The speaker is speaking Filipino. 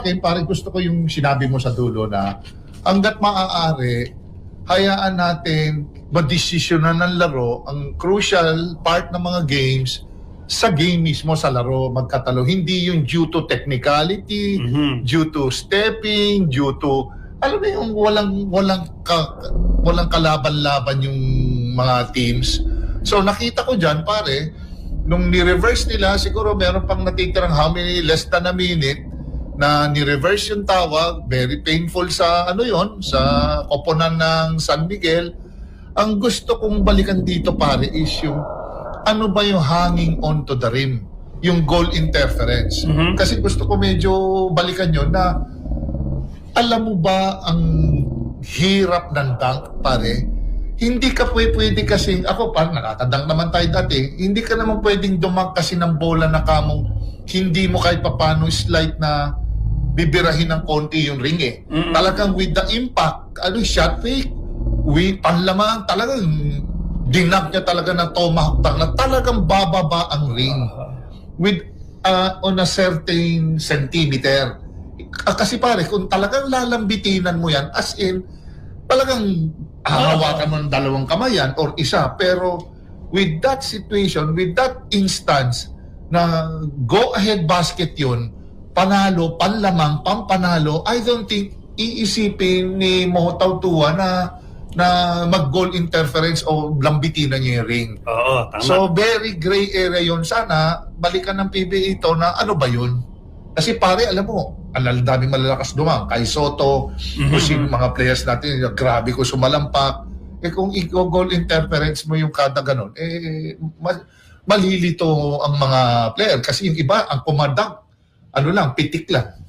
Okay, parang gusto ko yung sinabi mo sa dulo na hanggat maaari, hayaan natin madesisyonan ng laro ang crucial part ng mga games sa game mismo sa laro magkatalo. Hindi yung due to technicality, due to stepping, due to alam mo yung walang kalaban-laban yung mga teams. So nakita ko diyan pare, nung ni-reverse nila siguro meron pang natitirang how many less than a minute na ni-reverse yung tawag, very painful sa sa koponan ng San Miguel. Ang gusto kong balikan dito pare is yung ano ba yung hanging onto the rim, yung goal interference. Kasi gusto ko medyo balikan yon na alam mo ba ang hirap ng dunk pare? Hindi ka pwede kasing, ako parang nakatandang naman tayo dati, hindi ka naman pwedeng dumang kasi ng bola na kamong hindi mo kahit papano slide na bibirahin ng konti yung ring eh. Talagang with the impact, shot fake, panlamang, talagang dinag niya talaga ng tomahawk dunk na talagang bababa ang ring with on a certain centimeter. Kasi pare, kung talagang lalambitinan mo yan, as in, talagang hahawakan mo ng dalawang kamayan or isa, pero with that situation, with that instance na go ahead basket yun, panalo, panlamang, pampanalo, I don't think iisipin ni Mohotao Tua na mag-goal interference o lambitinan niya yung ring. Oo, tama. So, very gray area yun. Sana, balikan ng PBA ito na ano ba yun? Kasi pare, alam mo, ang daming malalakas dumang. Kay Soto, kung mga players natin, grabe ko sumalampak. Kung i-goal interference mo yung kada ganon, malilito ang mga player. Kasi yung iba, ang kumadang, pitik lang.